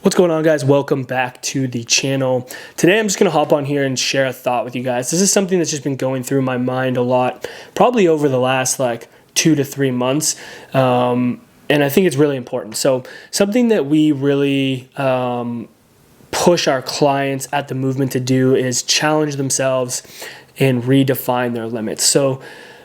What's going on, guys? Welcome back to the channel. Today I'm just going to hop on here and share a thought with you guys. This is something that's just been going through my mind a lot, probably over the last 2 to 3 months, and I think it's really important. So something that we really push our clients at the movement to do is challenge themselves and redefine their limits. So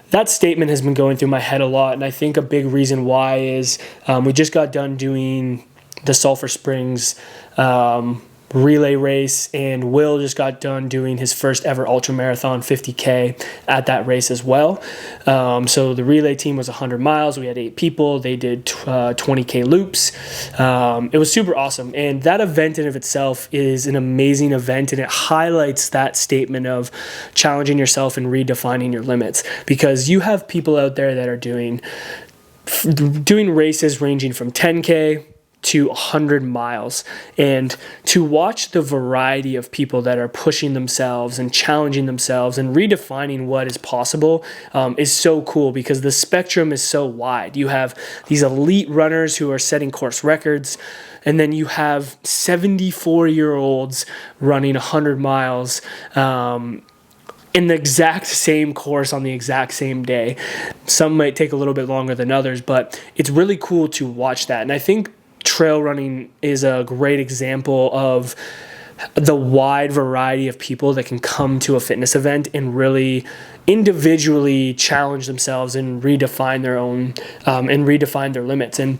that statement has been going through my head a lot, and I think a big reason why is we just got done doing the Sulphur Springs relay race, and Will just got done doing his first ever ultramarathon 50K at that race as well. So the relay team was 100 miles. We had 8 people. They did 20K loops. It was super awesome, and that event in of itself is an amazing event, and it highlights that statement of challenging yourself and redefining your limits, because you have people out there that are doing races ranging from 10K to 100 miles, and to watch the variety of people that are pushing themselves and challenging themselves and redefining what is possible is so cool, because the spectrum is so wide. You have these elite runners who are setting course records, and then you have 74-year-olds running 100 miles in the exact same course on the exact same day. Some might take a little bit longer than others, but it's really cool to watch that. And I think trail running is a great example of the wide variety of people that can come to a fitness event and really individually challenge themselves and redefine their own and redefine their limits. And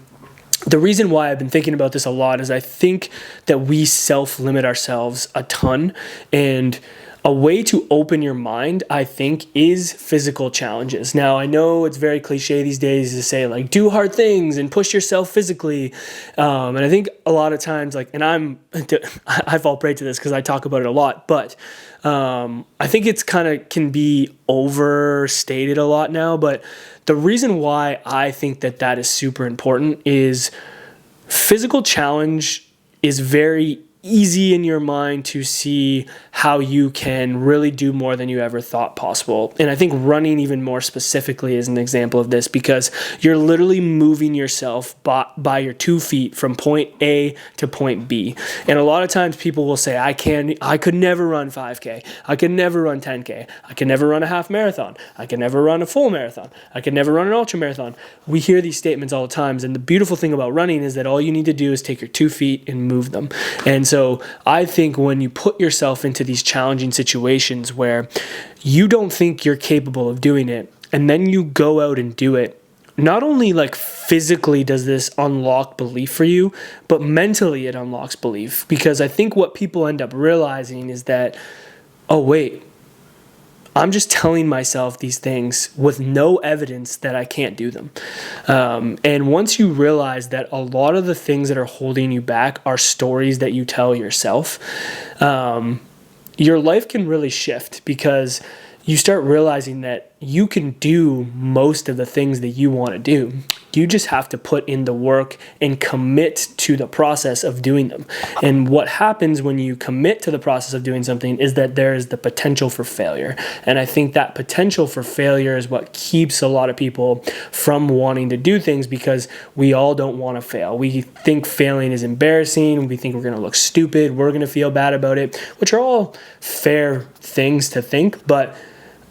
the reason why I've been thinking about this a lot is I think that we self-limit ourselves a ton, and a way to open your mind, I think, is physical challenges. Now, I know it's very cliche these days to say, do hard things and push yourself physically. And I think a lot of times, and I fall prey to this because I talk about it a lot, but I think it's can be overstated a lot now. But the reason why I think that is super important is physical challenge is very easy in your mind to see how you can really do more than you ever thought possible. And I think running even more specifically is an example of this, because you're literally moving yourself by your 2 feet from point A to point B. And a lot of times people will say, I could never run 5K. I could never run 10K. I could never run a half marathon. I could never run a full marathon. I could never run an ultra marathon. We hear these statements all the time. And the beautiful thing about running is that all you need to do is take your 2 feet and move them. And so I think when you put yourself into these challenging situations where you don't think you're capable of doing it, and then you go out and do it, not only physically does this unlock belief for you, but mentally it unlocks belief. Because I think what people end up realizing is that, oh wait, I'm just telling myself these things with no evidence that I can't do them. And once you realize that a lot of the things that are holding you back are stories that you tell yourself, your life can really shift, because you start realizing that you can do most of the things that you want to do. You just have to put in the work and commit to the process of doing them. And what happens when you commit to the process of doing something is that there is the potential for failure. And I think that potential for failure is what keeps a lot of people from wanting to do things, because we all don't want to fail. We think failing is embarrassing. We think we're going to look stupid. We're going to feel bad about it, which are all fair things to think. But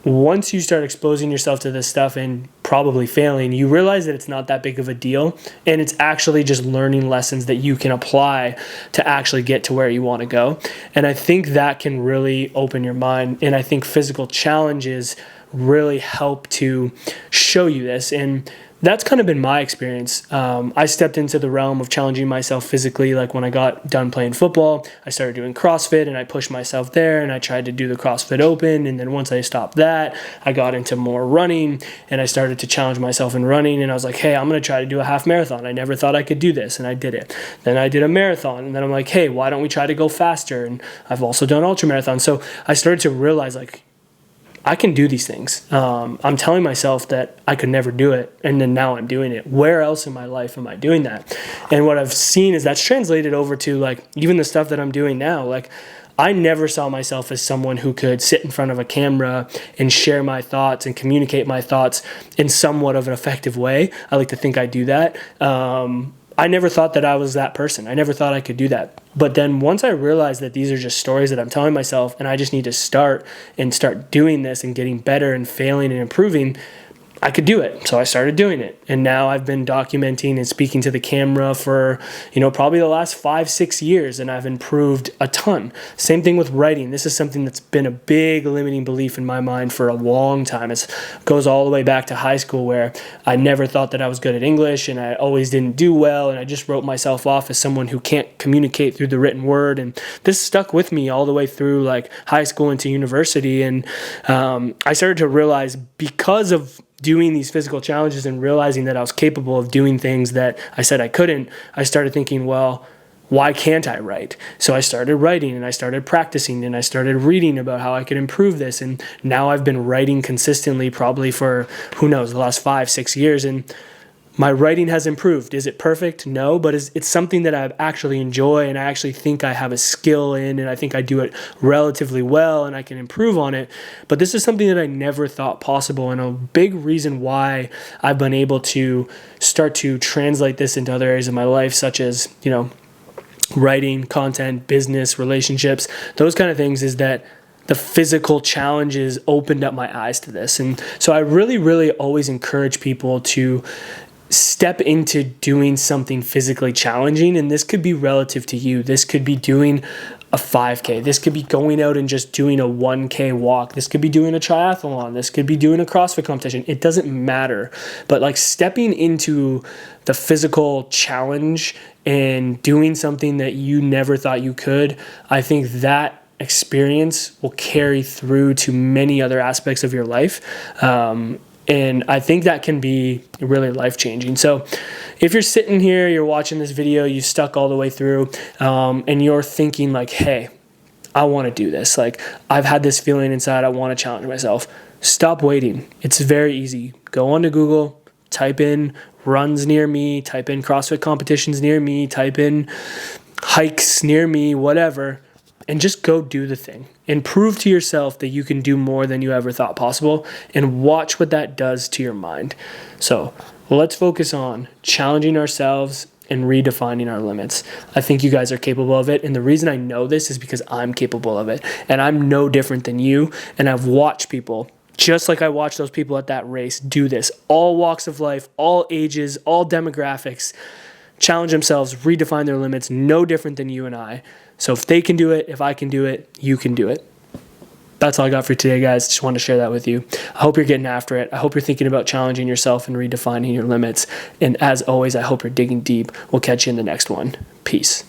once you start exposing yourself to this stuff and probably failing, you realize that it's not that big of a deal, and it's actually just learning lessons that you can apply to actually get to where you want to go. And I think that can really open your mind, and I think physical challenges really help to show you this. And that's kind of been my experience. I stepped into the realm of challenging myself physically. When I got done playing football, I started doing CrossFit, and I pushed myself there, and I tried to do the CrossFit Open. And then once I stopped that, I got into more running, and I started to challenge myself in running. And I was like, hey, I'm going to try to do a half marathon. I never thought I could do this, and I did it. Then I did a marathon, and then I'm like, hey, why don't we try to go faster? And I've also done ultra marathons. So I started to realize, I can do these things. I'm telling myself that I could never do it, and then now I'm doing it. Where else in my life am I doing that? And what I've seen is that's translated over to even the stuff that I'm doing now. I never saw myself as someone who could sit in front of a camera and share my thoughts and communicate my thoughts in somewhat of an effective way. I like to think I do that. I never thought that I was that person. I never thought I could do that. But then once I realized that these are just stories that I'm telling myself and I just need to start doing this and getting better and failing and improving, I could do it. So I started doing it. And now I've been documenting and speaking to the camera for, probably the last 5-6 years, and I've improved a ton. Same thing with writing. This is something that's been a big limiting belief in my mind for a long time. It goes all the way back to high school, where I never thought that I was good at English and I always didn't do well, and I just wrote myself off as someone who can't communicate through the written word. And this stuck with me all the way through like high school into university. And I started to realize, because of doing these physical challenges and realizing that I was capable of doing things that I said I couldn't, I started thinking, well, why can't I write? So I started writing, and I started practicing, and I started reading about how I could improve this. And now I've been writing consistently probably for, who knows, the last 5-6 years. And my writing has improved. Is it perfect? No, but it's something that I actually enjoy, and I actually think I have a skill in, and I think I do it relatively well, and I can improve on it. But this is something that I never thought possible, and a big reason why I've been able to start to translate this into other areas of my life, such as, writing, content, business, relationships, those kind of things, is that the physical challenges opened up my eyes to this. And so I really, really always encourage people to step into doing something physically challenging. And this could be relative to you. This could be doing a 5K. This could be going out and just doing a 1K walk. This could be doing a triathlon. This could be doing a CrossFit competition. It doesn't matter. But like stepping into the physical challenge and doing something that you never thought you could, I think that experience will carry through to many other aspects of your life. And I think that can be really life-changing. So if you're sitting here, you're watching this video, you stuck all the way through, and you're thinking like, hey, I want to do this. Like, I've had this feeling inside. I want to challenge myself. Stop waiting. It's very easy. Go onto Google, type in runs near me, type in CrossFit competitions near me, type in hikes near me, whatever, and just go do the thing and prove to yourself that you can do more than you ever thought possible, and watch what that does to your mind. So let's focus on challenging ourselves and redefining our limits. I think you guys are capable of it. And the reason I know this is because I'm capable of it, and I'm no different than you. And I've watched people, just like I watched those people at that race, do this. All walks of life, all ages, all demographics, challenge themselves, redefine their limits, no different than you and I. So if they can do it, if I can do it, you can do it. That's all I got for today, guys. Just wanted to share that with you. I hope you're getting after it. I hope you're thinking about challenging yourself and redefining your limits. And as always, I hope you're digging deep. We'll catch you in the next one. Peace.